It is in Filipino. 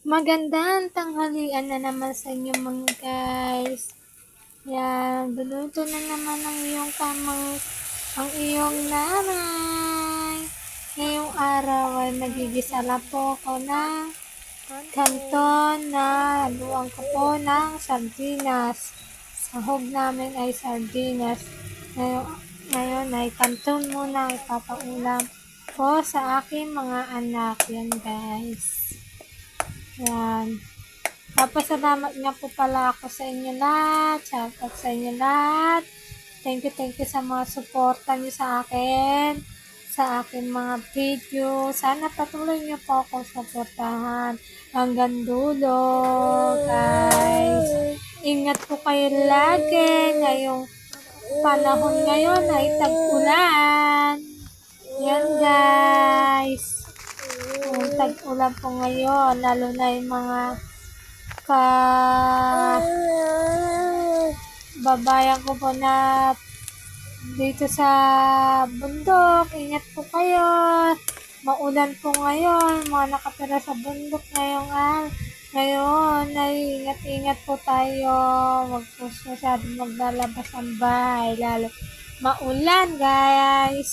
Magandang tanghalian na naman sa inyo mga guys. Yan, luluto na naman ang iyong nanay. Ngayong araw ay nagigisa na po ako ng kanton na haluan ko po ng sardinas. Sahog namin ay sardinas. Ngayon ay kanton muna ipapaulam ko sa aking mga anak. Yan guys. Yan. Papasalamat nga po pala ako sa inyo lahat. Shoutout sa inyo lahat. Thank you sa mga suporta niyo sa akin, sa aking mga video. Sana patuloy niyo po akong suportahan hanggang dulo, guys. Ingat po kayo lagi. Ngayong panahon ngayon ay tag-ulan. Yan, guys. Yung tag-ulan po ngayon, lalo na yung mga babayan ko po na dito sa bundok. Ingat po kayo. Maulan po ngayon. Mga nakatira sa bundok ngayon ay ingat po tayo. Huwag po masyadong maglalabas ang bahay. Lalo maulan, guys.